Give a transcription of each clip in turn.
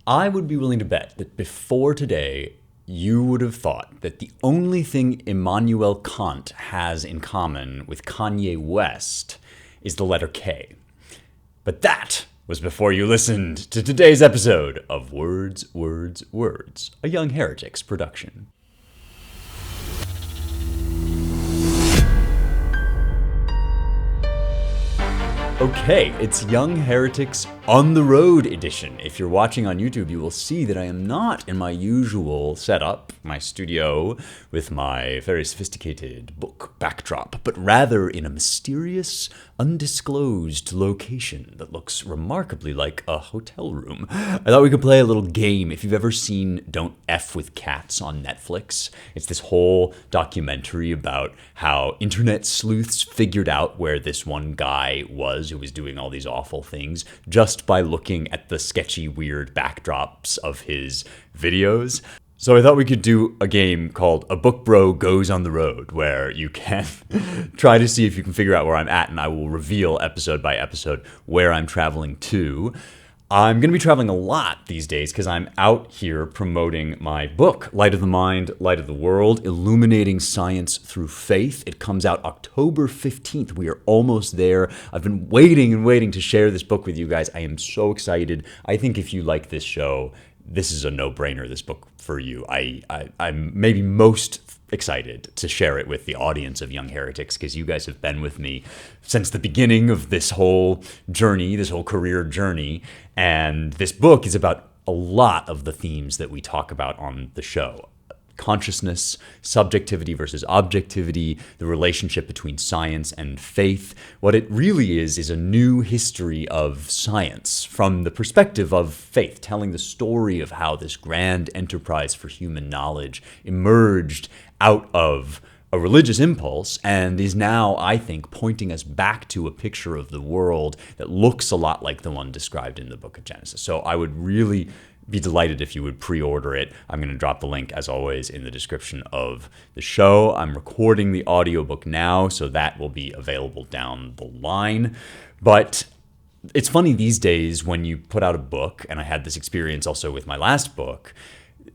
I would be willing to bet that before today, you would have thought that the only thing Immanuel Kant has in common with Kanye West is the letter K. But that was before you listened to today's episode of Words, Words, Words, a Young Heretics production. Okay, it's Young Heretics on the Road edition. If you're watching on YouTube, you will see that I am not in my usual setup, my studio, with my very sophisticated book backdrop, but rather in a mysterious, undisclosed location that looks remarkably like a hotel room. I thought we could play a little game. If you've ever seen Don't F with Cats on Netflix, it's this whole documentary about how internet sleuths figured out where this one guy was who was doing all these awful things just by looking at the sketchy, weird backdrops of his videos. So I thought we could do a game called A Book Bro Goes on the Road, where you can try to see if you can figure out where I'm at, and I will reveal episode by episode where I'm traveling to. I'm going to be traveling a lot these days because I'm out here promoting my book, Light of the Mind, Light of the World, Illuminating Science Through Faith. It comes out October 15th. We are almost there. I've been waiting and waiting to share this book with you guys. I am so excited. I think if you like this show, this is a no-brainer, this book for you. I'm maybe most excited to share it with the audience of Young Heretics because you guys have been with me since the beginning of this whole journey, this whole career journey. And this book is about a lot of the themes that we talk about on the show. Consciousness, subjectivity versus objectivity, the relationship between science and faith. What it really is a new history of science from the perspective of faith, telling the story of how this grand enterprise for human knowledge emerged out of a religious impulse and is now, I think, pointing us back to a picture of the world that looks a lot like the one described in the book of Genesis. So I would really be delighted if you would pre-order it. I'm going to drop the link, as always, in the description of the show. I'm recording the audiobook now, so that will be available down the line. But it's funny these days when you put out a book, and I had this experience also with my last book,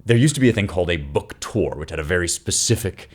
there used to be a thing called a book tour, which had a very specific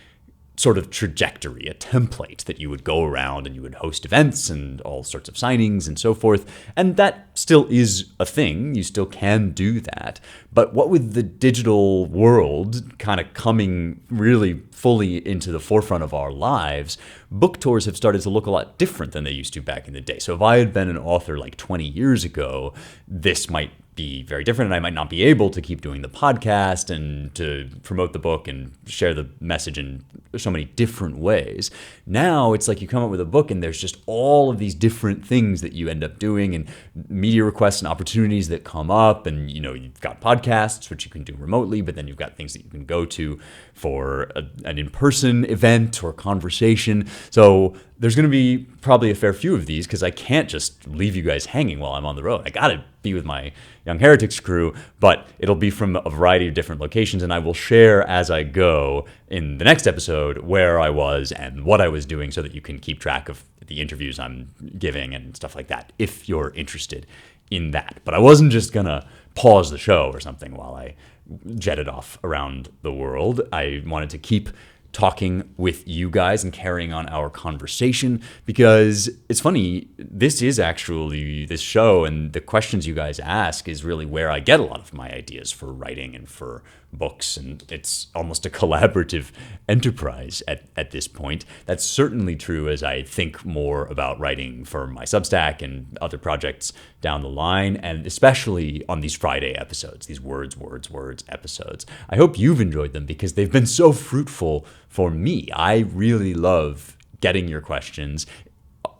sort of trajectory, a template that you would go around and you would host events and all sorts of signings and so forth. And that still is a thing. You still can do that. But what with the digital world kind of coming really fully into the forefront of our lives, book tours have started to look a lot different than they used to back in the day. So if I had been an author like 20 years ago, this might be very different, and I might not be able to keep doing the podcast and to promote the book and share the message in so many different ways. Now it's like you come up with a book and there's just all of these different things that you end up doing and media requests and opportunities that come up, and you've got podcasts which you can do remotely, but then you've got things that you can go to for an in-person event or conversation. So there's going to be probably a fair few of these because I can't just leave you guys hanging while I'm on the road. I got to be with my Young Heretics crew, but it'll be from a variety of different locations, and I will share as I go in the next episode where I was and what I was doing so that you can keep track of the interviews I'm giving and stuff like that if you're interested in that. But I wasn't just going to pause the show or something while I jetted off around the world. I wanted to keep talking with you guys and carrying on our conversation because it's funny, this is actually this show, and the questions you guys ask is really where I get a lot of my ideas for writing and for books, and it's almost a collaborative enterprise at this point. That's certainly true as I think more about writing for my Substack and other projects down the line, and especially on these Friday episodes, these words episodes. I hope you've enjoyed them because they've been so fruitful for me. I really love getting your questions.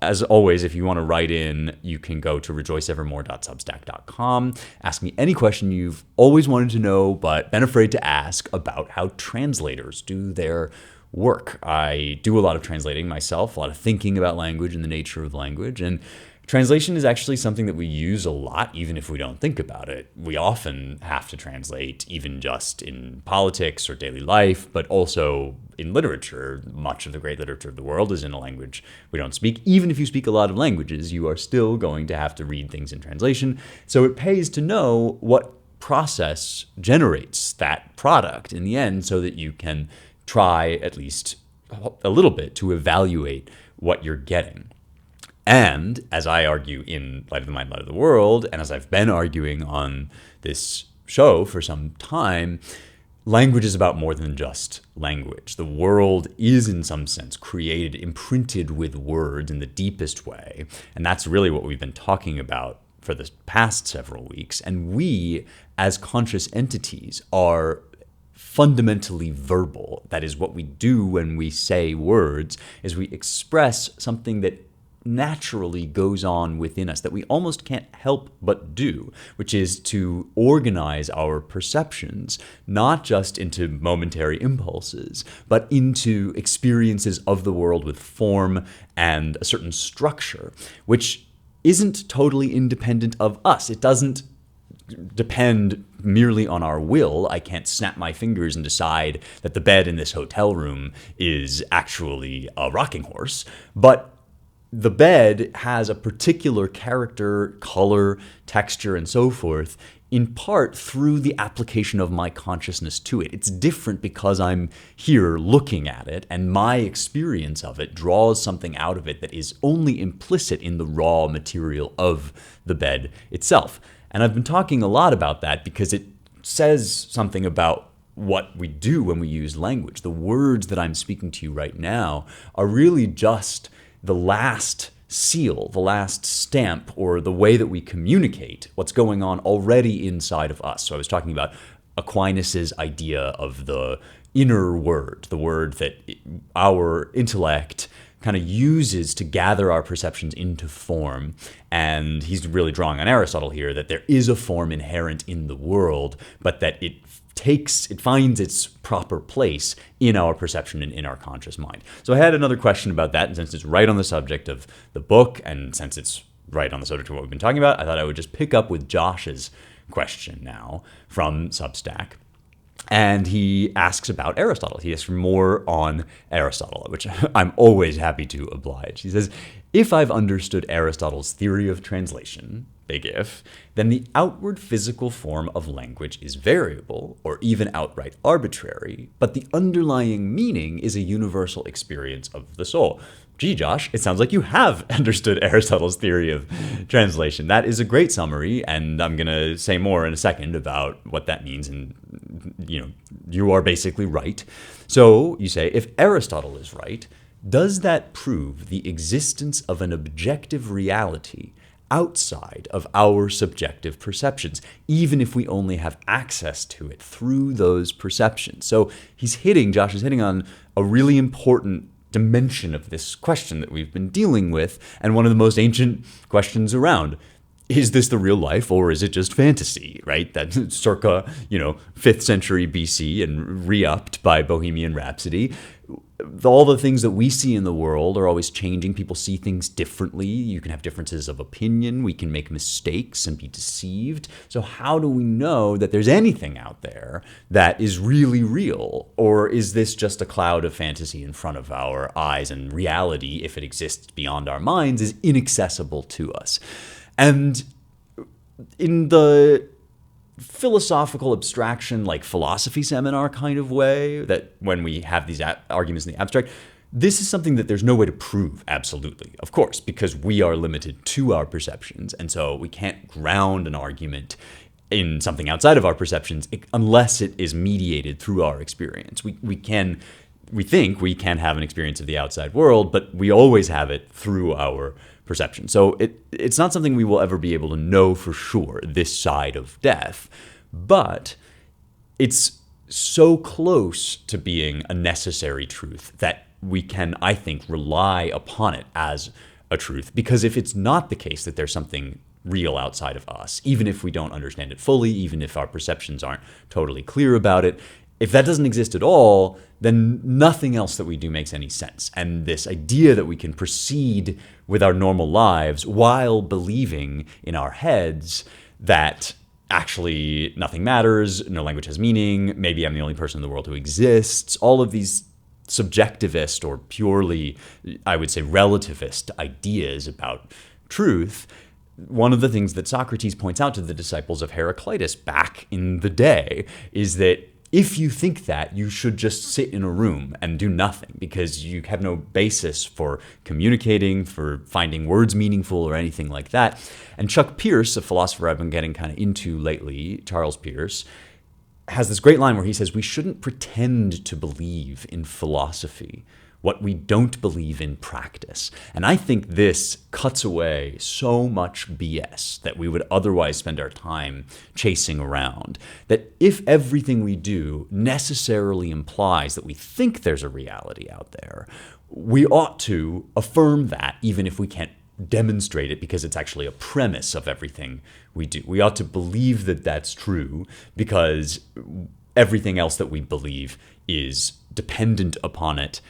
As always, if you want to write in, you can go to rejoiceevermore.substack.com. Ask me any question you've always wanted to know but been afraid to ask about how translators do their work. I do a lot of translating myself, a lot of thinking about language and the nature of language, and translation is actually something that we use a lot, even if we don't think about it. We often have to translate, even just in politics or daily life, but also in literature. Much of the great literature of the world is in a language we don't speak. Even if you speak a lot of languages, you are still going to have to read things in translation. So it pays to know what process generates that product in the end so that you can try at least a little bit to evaluate what you're getting. And as I argue in Light of the Mind, Light of the World, and as I've been arguing on this show for some time, language is about more than just language. The world is, in some sense, created, imprinted with words in the deepest way. And that's really what we've been talking about for the past several weeks. And we, as conscious entities, are fundamentally verbal. That is, what we do when we say words is we express something that naturally goes on within us that we almost can't help but do, which is to organize our perceptions, not just into momentary impulses, but into experiences of the world with form and a certain structure, which isn't totally independent of us. It doesn't depend merely on our will. I can't snap my fingers and decide that the bed in this hotel room is actually a rocking horse, but the bed has a particular character, color, texture, and so forth, in part through the application of my consciousness to it. It's different because I'm here looking at it, and my experience of it draws something out of it that is only implicit in the raw material of the bed itself. And I've been talking a lot about that because it says something about what we do when we use language. The words that I'm speaking to you right now are really just the last seal, the last stamp, or the way that we communicate what's going on already inside of us. So I was talking about Aquinas's idea of the inner word, the word that our intellect kind of uses to gather our perceptions into form. And he's really drawing on Aristotle here, that there is a form inherent in the world, but that it finds its proper place in our perception and in our conscious mind. So I had another question about that, and since it's right on the subject of the book, and since it's right on the subject of what we've been talking about, I thought I would just pick up with Josh's question now from Substack. And he asks about Aristotle. He asks for more on Aristotle, which I'm always happy to oblige. He says, if I've understood Aristotle's theory of translation, big if, then the outward physical form of language is variable or even outright arbitrary, but the underlying meaning is a universal experience of the soul. Gee, Josh, it sounds like you have understood Aristotle's theory of translation. That is a great summary, and I'm going to say more in a second about what that means. And, you are basically right. So you say, if Aristotle is right, does that prove the existence of an objective reality outside of our subjective perceptions, even if we only have access to it through those perceptions? So Josh is hitting on a really important dimension of this question that we've been dealing with, and one of the most ancient questions around. Is this the real life, or is it just fantasy, right? That circa, 5th century BC and re-upped by Bohemian Rhapsody. All the things that we see in the world are always changing. People see things differently. You can have differences of opinion. We can make mistakes and be deceived. So how do we know that there's anything out there that is really real? Or is this just a cloud of fantasy in front of our eyes, and reality, if it exists beyond our minds, is inaccessible to us? And in the philosophical abstraction, like philosophy seminar kind of way, that when we have these arguments in the abstract, this is something that there's no way to prove absolutely, of course, because we are limited to our perceptions. And so we can't ground an argument in something outside of our perceptions unless it is mediated through our experience. We think we can have an experience of the outside world, but we always have it through our perception. So it's not something we will ever be able to know for sure this side of death, but it's so close to being a necessary truth that we can, I think, rely upon it as a truth. Because if it's not the case that there's something real outside of us, even if we don't understand it fully, even if our perceptions aren't totally clear about it, if that doesn't exist at all, then nothing else that we do makes any sense. And this idea that we can proceed with our normal lives while believing in our heads that actually nothing matters, no language has meaning, maybe I'm the only person in the world who exists, all of these subjectivist or purely, I would say, relativist ideas about truth one of the things that Socrates points out to the disciples of Heraclitus back in the day is that if you think that, you should just sit in a room and do nothing because you have no basis for communicating, for finding words meaningful or anything like that. And Chuck Pierce, a philosopher I've been getting kind of into lately, Charles Pierce, has this great line where he says, we shouldn't pretend to believe in philosophy what we don't believe in practice. And I think this cuts away so much BS that we would otherwise spend our time chasing around. That if everything we do necessarily implies that we think there's a reality out there, we ought to affirm that even if we can't demonstrate it because it's actually a premise of everything we do. We ought to believe that that's true because everything else that we believe is dependent upon it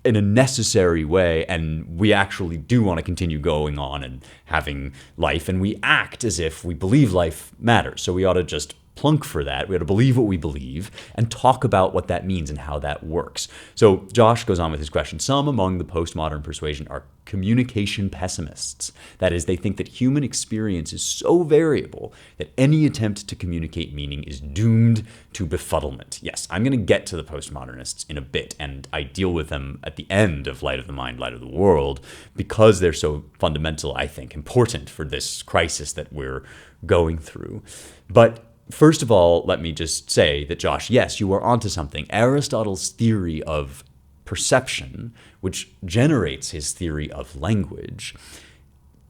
in a necessary way, and we actually do want to continue going on and having life, and we act as if we believe life matters. So we ought to just plunk for that. We ought to believe what we believe and talk about what that means and how that works. So Josh goes on with his question. Some among the postmodern persuasion are communication pessimists. That is, they think that human experience is so variable that any attempt to communicate meaning is doomed to befuddlement. Yes, I'm going to get to the postmodernists in a bit, and I deal with them at the end of Light of the Mind, Light of the World, because they're so fundamental, I think, important for this crisis that we're going through. But first of all, let me just say that, Josh, yes, you are onto something. Aristotle's theory of perception, which generates his theory of language,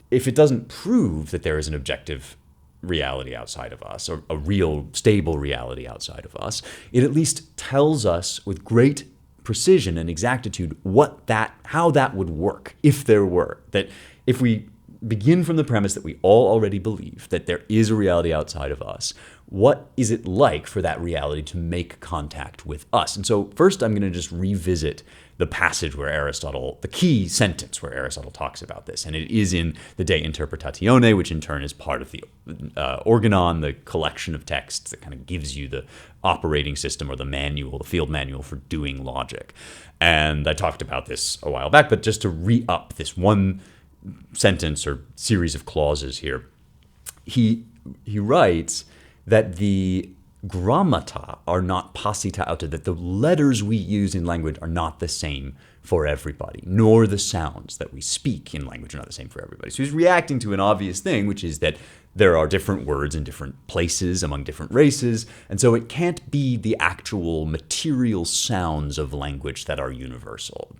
if it doesn't prove that there is an objective reality outside of us, or a real stable reality outside of us, it at least tells us with great precision and exactitude how that would work if there were. That if we begin from the premise that we all already believe that there is a reality outside of us, what is it like for that reality to make contact with us? And so first I'm going to just revisit the passage where Aristotle, the key sentence where Aristotle talks about this, and it is in the De Interpretatione, which in turn is part of the Organon, the collection of texts that kind of gives you the operating system or the manual, the field manual for doing logic. And I talked about this a while back, but just to re-up this one sentence or series of clauses here, he writes that the grammata are not passita auta, that the letters we use in language are not the same for everybody, nor the sounds that we speak in language are not the same for everybody. So he's reacting to an obvious thing, which is that there are different words in different places among different races, and so it can't be the actual material sounds of language that are universal.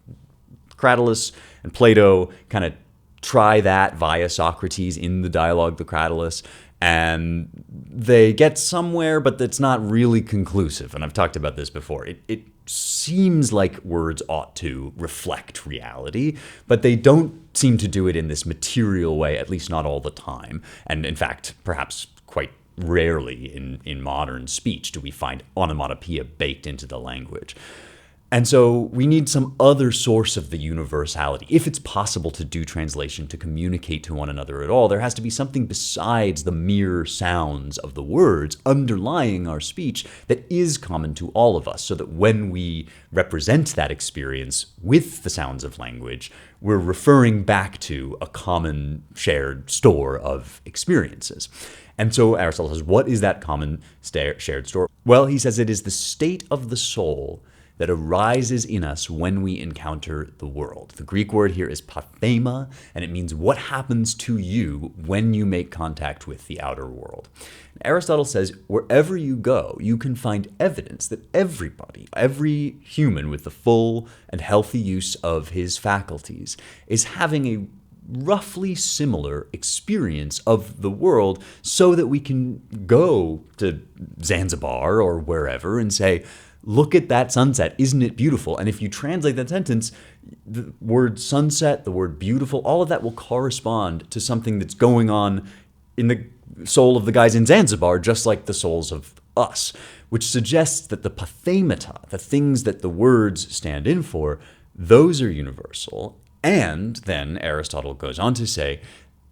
Cratylus and Plato kind of try that via Socrates in the dialogue, the Cratylus, and they get somewhere, but it's not really conclusive. And I've talked about this before. It seems like words ought to reflect reality, but they don't seem to do it in this material way, at least not all the time. And in fact, perhaps quite rarely in modern speech do we find onomatopoeia baked into the language. And so we need some other source of the universality. If it's possible to do translation, to communicate to one another at all, there has to be something besides the mere sounds of the words underlying our speech that is common to all of us, so that when we represent that experience with the sounds of language, we're referring back to a common shared store of experiences. And so Aristotle says, what is that common shared store? Well, he says it is the state of the soul that arises in us when we encounter the world. The Greek word here is pathema, and it means what happens to you when you make contact with the outer world. And Aristotle says, wherever you go, you can find evidence that everybody, every human with the full and healthy use of his faculties, is having a roughly similar experience of the world, so that we can go to Zanzibar or wherever and say, look at that sunset, isn't it beautiful? And if you translate that sentence, the word sunset, the word beautiful, all of that will correspond to something that's going on in the soul of the guys in Zanzibar, just like the souls of us, which suggests that the pathemata, the things that the words stand in for, those are universal. And then Aristotle goes on to say,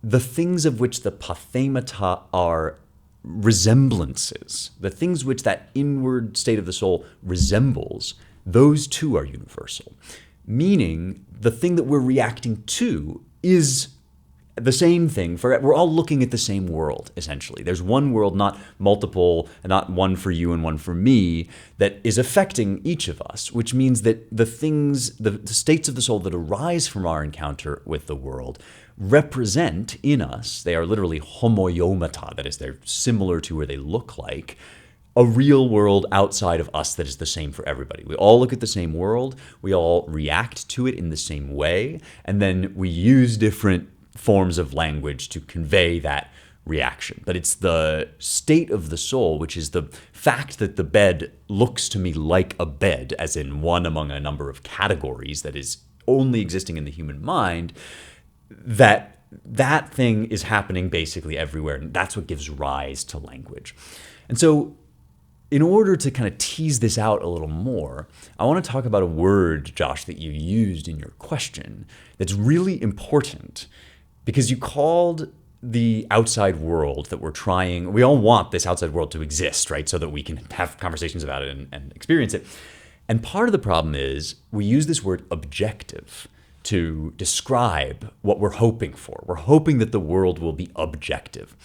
the things of which the pathemata are resemblances, the things which that inward state of the soul resembles, those too are universal. Meaning, the thing that we're reacting to is the same thing we're all looking at the same world, essentially. There's one world, not multiple, not one for you and one for me, that is affecting each of us, which means that the states of the soul that arise from our encounter with the world represent in us, they are literally homoiomata, that is, they're similar to or they look like a real world outside of us that is the same for everybody. We all look at the same world, we all react to it in the same way, and then we use different forms of language to convey that reaction. But it's the state of the soul, which is the fact that the bed looks to me like a bed, as in one among a number of categories that is only existing in the human mind, that thing is happening basically everywhere, and that's what gives rise to language. And so in order to kind of tease this out a little more, I want to talk about a word, Josh, that you used in your question that's really important, because you called the outside world that we all want this outside world to exist, right? So that we can have conversations about it and experience it. And part of the problem is we use this word objective to describe what we're hoping for. We're hoping that the world will be objective.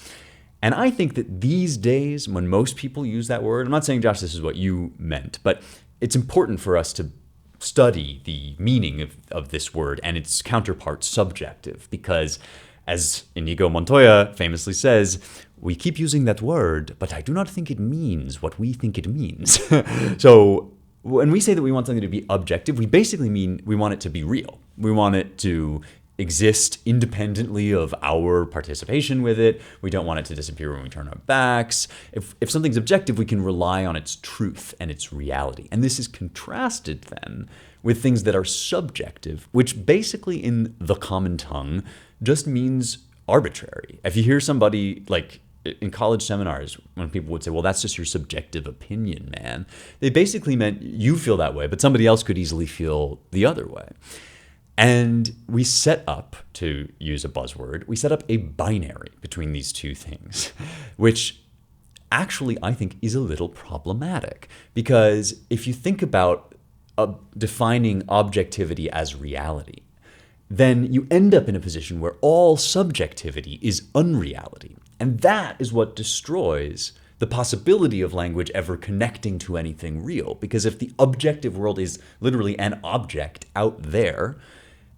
And I think that these days, when most people use that word, I'm not saying, Josh, this is what you meant, but it's important for us to study the meaning of this word and its counterpart, subjective, because as Inigo Montoya famously says, we keep using that word, but I do not think it means what we think it means. So when we say that we want something to be objective, we basically mean we want it to be real. We want it to exist independently of our participation with it. We don't want it to disappear when we turn our backs. If something's objective, we can rely on its truth and its reality. And this is contrasted then with things that are subjective, which basically in the common tongue just means arbitrary. If you hear somebody like in college seminars, when people would say, well, that's just your subjective opinion, man, they basically meant you feel that way, but somebody else could easily feel the other way. And we set up, to use a buzzword, we set up a binary between these two things, which actually I think is a little problematic. Because if you think about defining objectivity as reality, then you end up in a position where all subjectivity is unreality. And that is what destroys the possibility of language ever connecting to anything real. Because if the objective world is literally an object out there,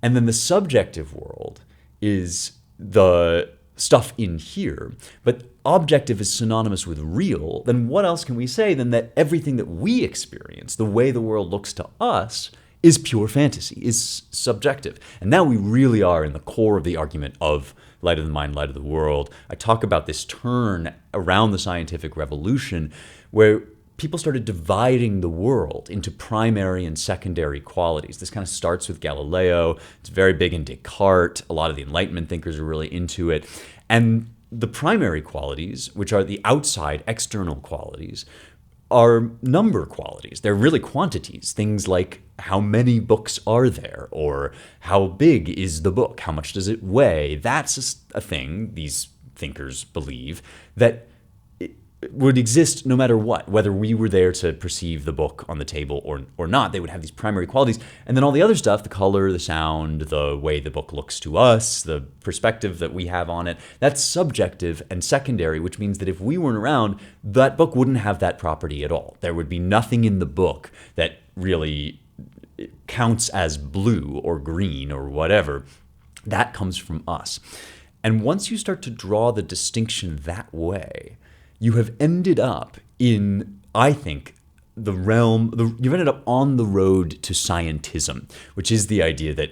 and then the subjective world is the stuff in here, but objective is synonymous with real, then what else can we say than that everything that we experience, the way the world looks to us, is pure fantasy, is subjective. And now we really are in the core of the argument of light of the mind, light of the world. I talk about this turn around the scientific revolution where people started dividing the world into primary and secondary qualities. This kind of starts with Galileo. It's very big in Descartes. A lot of the Enlightenment thinkers are really into it. And the primary qualities, which are the outside, external qualities, are number qualities. They're really quantities. Things like how many books are there, or how big is the book? How much does it weigh? That's a thing, these thinkers believe, that would exist no matter what, whether we were there to perceive the book on the table or not. They would have these primary qualities. And then all the other stuff, the color, the sound, the way the book looks to us, the perspective that we have on it, that's subjective and secondary, which means that if we weren't around, that book wouldn't have that property at all. There would be nothing in the book that really counts as blue or green or whatever. That comes from us. And once you start to draw the distinction that way, you have ended up in, I think, the realm, you've ended up on the road to scientism, which is the idea that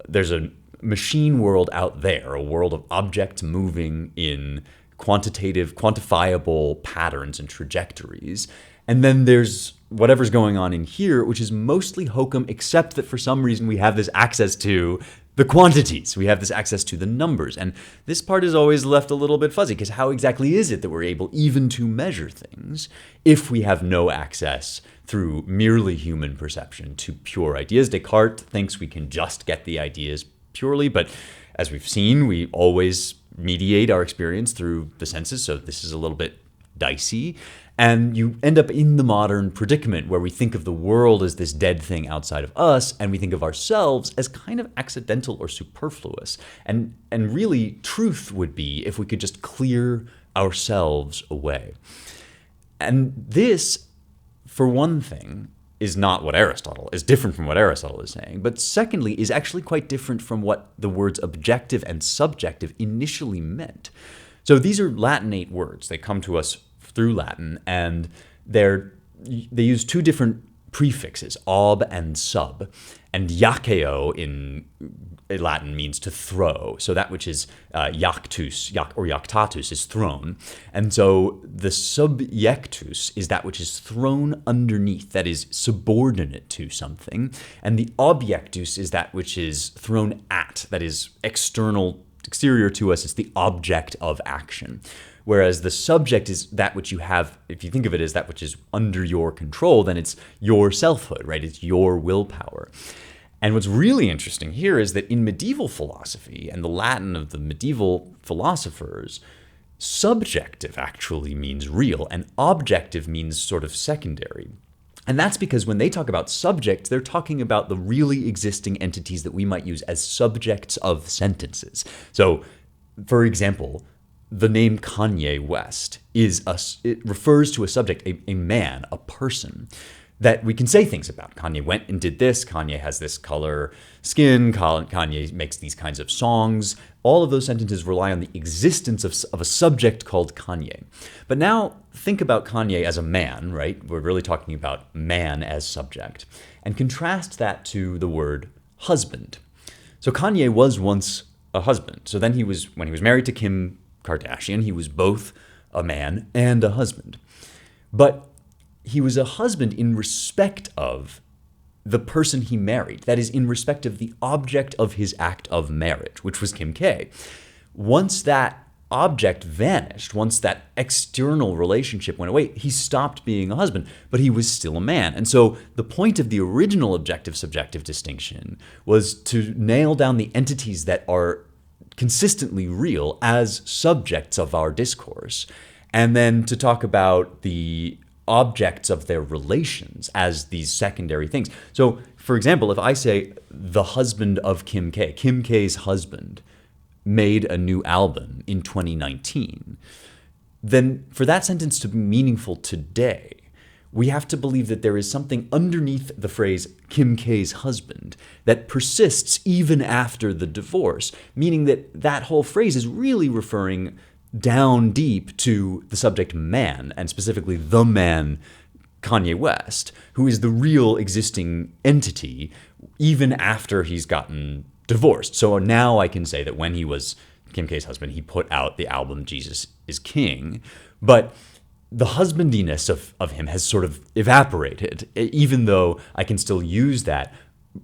there's a machine world out there, a world of objects moving in quantifiable patterns and trajectories. And then there's whatever's going on in here, which is mostly hokum, except that for some reason we have this access to the quantities. We have this access to the numbers. And this part is always left a little bit fuzzy, because how exactly is it that we're able even to measure things if we have no access through merely human perception to pure ideas? Descartes thinks we can just get the ideas purely, but as we've seen, we always mediate our experience through the senses, so this is a little bit dicey. And you end up in the modern predicament where we think of the world as this dead thing outside of us, and we think of ourselves as kind of accidental or superfluous. And really, truth would be if we could just clear ourselves away. And this, for one thing, is not what Aristotle is different from what Aristotle is saying. But secondly, is actually quite different from what the words objective and subjective initially meant. So these are Latinate words. They come to us through Latin, and they use two different prefixes, ob and sub. And iaceo in Latin means to throw. So that which is iactus or iactatus is thrown. And so the subjectus is that which is thrown underneath, that is subordinate to something. And the objectus is that which is thrown at, that is exterior to us. It's the object of action. Whereas the subject is that which you have, if you think of it as that which is under your control, then it's your selfhood, right? It's your willpower. And what's really interesting here is that in medieval philosophy and the Latin of the medieval philosophers, subjective actually means real and objective means sort of secondary. And that's because when they talk about subject, they're talking about the really existing entities that we might use as subjects of sentences. So, for example, the name Kanye West it refers to a subject, a man, a person that we can say things about. Kanye went and did this. Kanye has this color skin. Kanye makes these kinds of songs. All of those sentences rely on the existence of a subject called Kanye. But now think about Kanye as a man, right? We're really talking about man as subject. And contrast that to the word husband. So Kanye was once a husband. So then when he was married to Kim Kardashian, he was both a man and a husband. But he was a husband in respect of the person he married. That is, in respect of the object of his act of marriage, which was Kim K. Once that object vanished, once that external relationship went away, he stopped being a husband, but he was still a man. And so the point of the original objective-subjective distinction was to nail down the entities that are consistently real as subjects of our discourse, and then to talk about the objects of their relations as these secondary things. So, for example, if I say the husband of Kim K, Kim K's husband made a new album in 2019, then for that sentence to be meaningful today, we have to believe that there is something underneath the phrase Kim K's husband that persists even after the divorce, meaning that that whole phrase is really referring down deep to the subject man, and specifically the man Kanye West, who is the real existing entity even after he's gotten divorced. So now I can say that when he was Kim K's husband, he put out the album Jesus is King, but the husbandiness of him has sort of evaporated, even though I can still use that.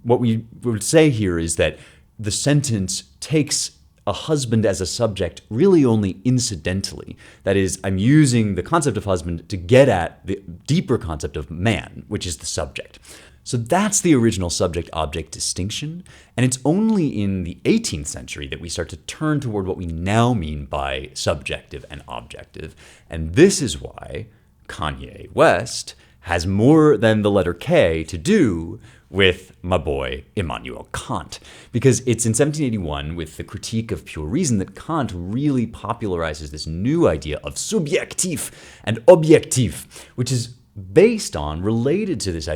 What we would say here is that the sentence takes a husband as a subject really only incidentally. That is, I'm using the concept of husband to get at the deeper concept of man, which is the subject. So that's the original subject-object distinction, and it's only in the 18th century that we start to turn toward what we now mean by subjective and objective. And this is why Kanye West has more than the letter K to do with my boy Immanuel Kant. Because it's in 1781 with the Critique of Pure Reason that Kant really popularizes this new idea of subjectif and objectif, which is based on, related to this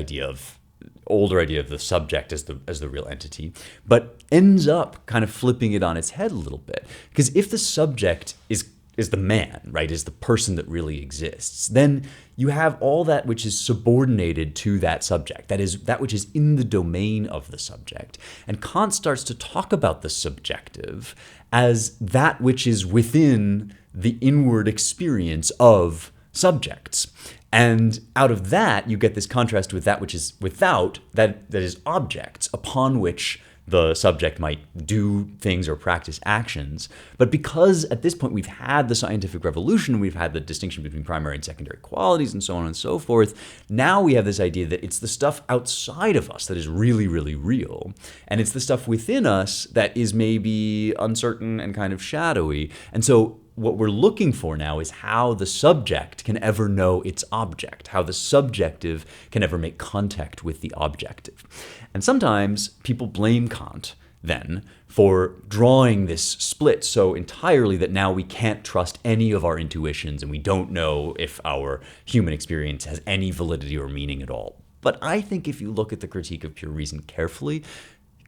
older idea of the subject as the real entity, but ends up kind of flipping it on its head a little bit. Because if the subject is the man, right, is the person that really exists, then you have all that which is subordinated to that subject, that is, that which is in the domain of the subject. And Kant starts to talk about the subjective as that which is within the inward experience of subjects. And out of that, you get this contrast with that which is without, that is objects, upon which the subject might do things or practice actions. But because at this point we've had the scientific revolution, we've had the distinction between primary and secondary qualities and so on and so forth, now we have this idea that it's the stuff outside of us that is really, really real. And it's the stuff within us that is maybe uncertain and kind of shadowy. And so what we're looking for now is how the subject can ever know its object, how the subjective can ever make contact with the objective. And sometimes people blame Kant then for drawing this split so entirely that now we can't trust any of our intuitions and we don't know if our human experience has any validity or meaning at all. But I think if you look at the Critique of Pure Reason carefully,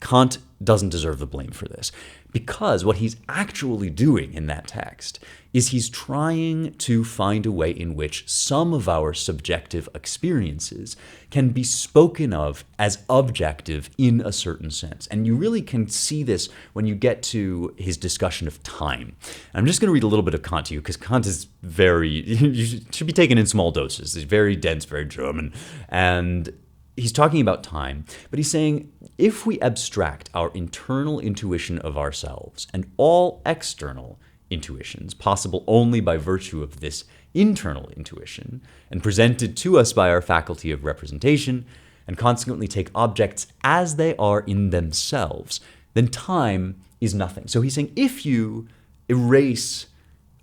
Kant doesn't deserve the blame for this, because what he's actually doing in that text is he's trying to find a way in which some of our subjective experiences can be spoken of as objective in a certain sense. And you really can see this when you get to his discussion of time. I'm just going to read a little bit of Kant to you, because Kant is you should be taken in small doses. He's very dense, very German, and he's talking about time, but he's saying, if we abstract our internal intuition of ourselves and all external intuitions, possible only by virtue of this internal intuition, and presented to us by our faculty of representation, and consequently take objects as they are in themselves, then time is nothing. So he's saying, if you erase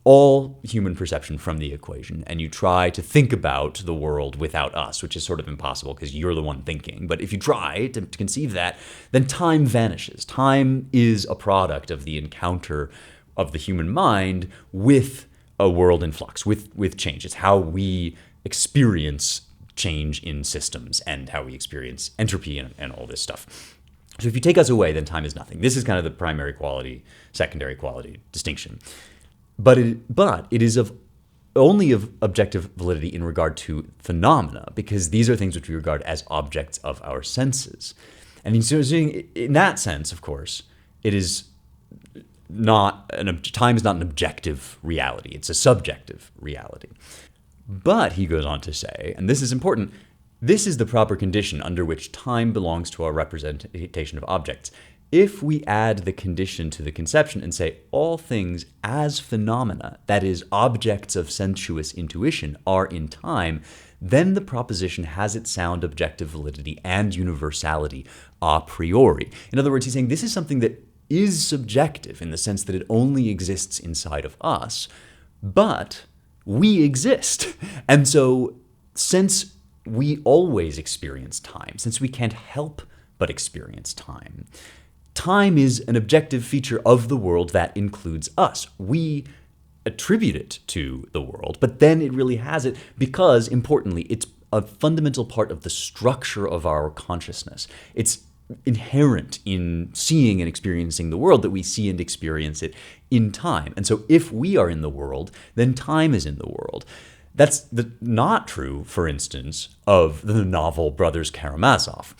all human perception from the equation, and you try to think about the world without us, which is sort of impossible because you're the one thinking. But if you try to conceive that, then time vanishes. Time is a product of the encounter of the human mind with a world in flux, with change. It's how we experience change in systems and how we experience entropy and all this stuff. So if you take us away, then time is nothing. This is kind of the primary quality, secondary quality distinction. But it is only of objective validity in regard to phenomena, because these are things which we regard as objects of our senses. And in that sense, of course, it is time is not an objective reality. It's a subjective reality. But he goes on to say, and this is important, this is the proper condition under which time belongs to our representation of objects. If we add the condition to the conception and say all things as phenomena, that is, objects of sensuous intuition, are in time, then the proposition has its sound objective validity and universality a priori. In other words, he's saying this is something that is subjective in the sense that it only exists inside of us, but we exist. And so since we always experience time, since we can't help but experience time, time is an objective feature of the world that includes us. We attribute it to the world, but then it really has it because, importantly, it's a fundamental part of the structure of our consciousness. It's inherent in seeing and experiencing the world that we see and experience it in time. And so if we are in the world, then time is in the world. That's not true, for instance, of the novel Brothers Karamazov.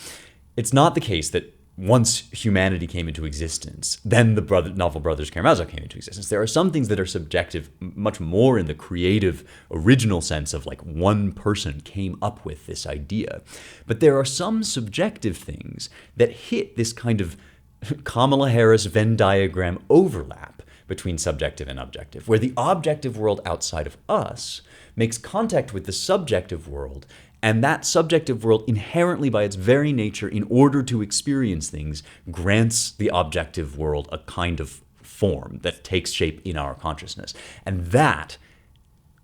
It's not the case that once humanity came into existence, then the novel Brothers Karamazov came into existence. There are some things that are subjective, much more in the creative, original sense of like one person came up with this idea. But there are some subjective things that hit this kind of Kamala Harris Venn diagram overlap between subjective and objective, where the objective world outside of us makes contact with the subjective world. And that subjective world, inherently by its very nature, in order to experience things, grants the objective world a kind of form that takes shape in our consciousness. And that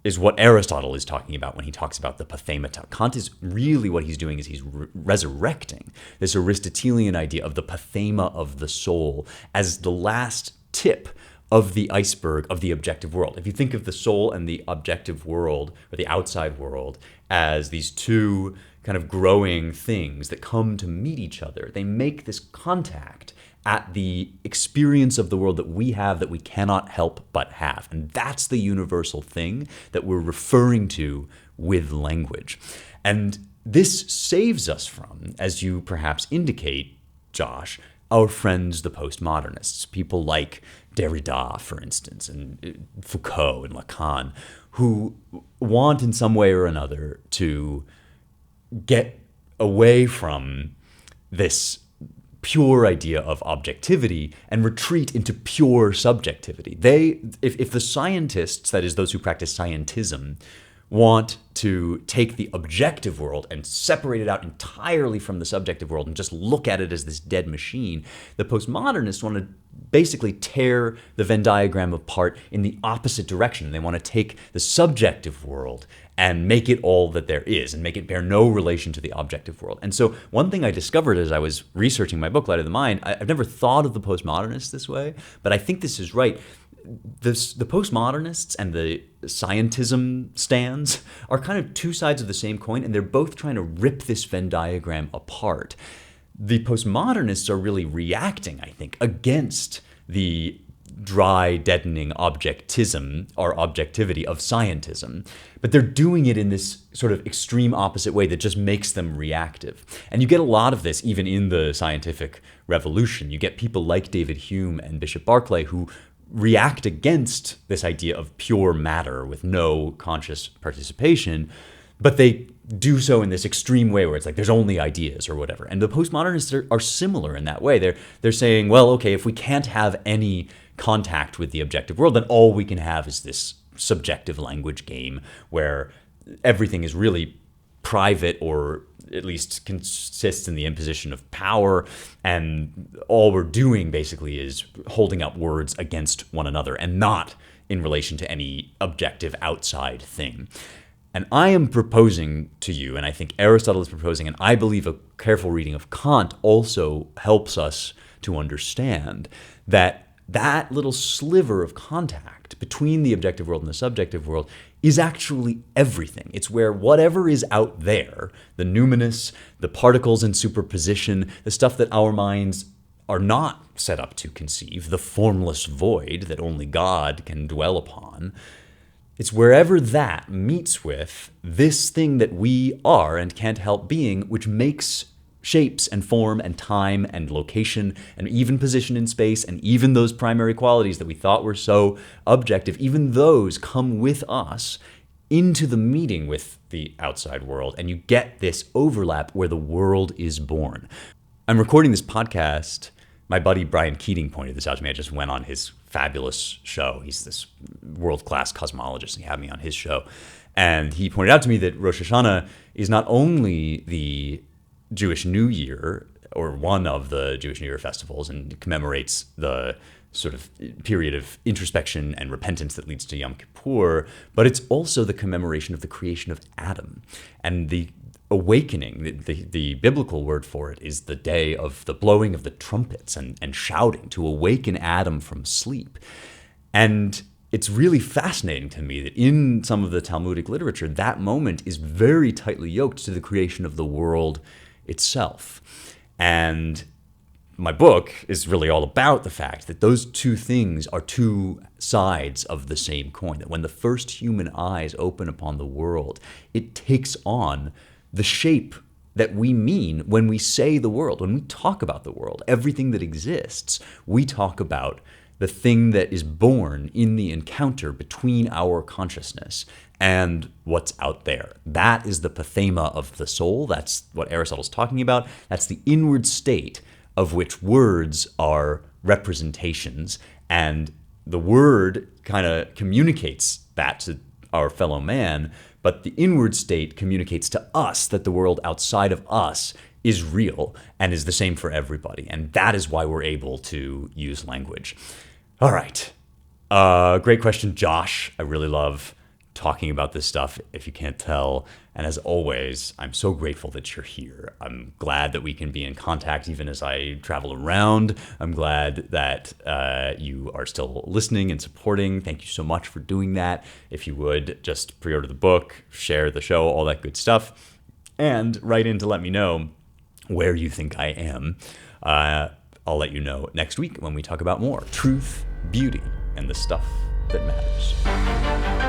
is what Aristotle is talking about when he talks about the pathemata. Kant is really what he's doing is he's resurrecting this Aristotelian idea of the pathema of the soul as the last tip of the iceberg of the objective world. If you think of the soul and the objective world, or the outside world, as these two kind of growing things that come to meet each other, they make this contact at the experience of the world that we have that we cannot help but have. And that's the universal thing that we're referring to with language. And this saves us from, as you perhaps indicate, Josh, our friends, the postmodernists, people like Derrida, for instance, and Foucault and Lacan, who want in some way or another to get away from this pure idea of objectivity and retreat into pure subjectivity. If the scientists, that is those who practice scientism, want to take the objective world and separate it out entirely from the subjective world and just look at it as this dead machine. The postmodernists want to basically tear the Venn diagram apart in the opposite direction. They want to take the subjective world and make it all that there is and make it bear no relation to the objective world. And so one thing I discovered as I was researching my book, Light of the Mind, I've never thought of the postmodernists this way, but I think this is right. The postmodernists and the scientism stands are kind of two sides of the same coin, and they're both trying to rip this Venn diagram apart. The postmodernists are really reacting, I think, against the dry, deadening objectivity of scientism, but they're doing it in this sort of extreme opposite way that just makes them reactive. And you get a lot of this even in the scientific revolution. You get people like David Hume and Bishop Berkeley who react against this idea of pure matter with no conscious participation, but they do so in this extreme way where it's like there's only ideas or whatever. And the postmodernists are similar in that way. They're saying, well, okay, if we can't have any contact with the objective world, then all we can have is this subjective language game where everything is really private, or at least consists in the imposition of power, and all we're doing basically is holding up words against one another and not in relation to any objective outside thing. And I am proposing to you, and I think Aristotle is proposing, and I believe a careful reading of Kant also helps us to understand that that little sliver of contact between the objective world and the subjective world is actually everything. It's where whatever is out there, the numinous, the particles in superposition, the stuff that our minds are not set up to conceive, the formless void that only God can dwell upon, it's wherever that meets with this thing that we are and can't help being, which makes shapes and form and time and location and even position in space and even those primary qualities that we thought were so objective, even those come with us into the meeting with the outside world, and you get this overlap where the world is born. I'm recording this podcast. My buddy Brian Keating pointed this out to me. I just went on his fabulous show. He's this world-class cosmologist, and he had me on his show. And he pointed out to me that Rosh Hashanah is not only the Jewish New Year, or one of the Jewish New Year festivals, and commemorates the sort of period of introspection and repentance that leads to Yom Kippur, but it's also the commemoration of the creation of Adam. And the awakening, the biblical word for it is the day of the blowing of the trumpets and shouting to awaken Adam from sleep. And it's really fascinating to me that in some of the Talmudic literature, that moment is very tightly yoked to the creation of the world itself. And my book is really all about the fact that those two things are two sides of the same coin, that when the first human eyes open upon the world, it takes on the shape that we mean when we say the world, when we talk about the world. Everything that exists, we talk about the thing that is born in the encounter between our consciousness and what's out there. That is the pathema of the soul. That's what Aristotle's talking about. That's the inward state of which words are representations, and the word kind of communicates that to our fellow man, but the inward state communicates to us that the world outside of us is real and is the same for everybody, and that is why we're able to use language. All right. Great question, Josh. I really love talking about this stuff, if you can't tell. And as always, I'm so grateful that you're here. I'm glad that we can be in contact even as I travel around. I'm glad that you are still listening and supporting. Thank you so much for doing that. If you would, just pre-order the book, share the show, all that good stuff, and write in to let me know where you think I am. I'll let you know next week when we talk about more truth, beauty, and the stuff that matters.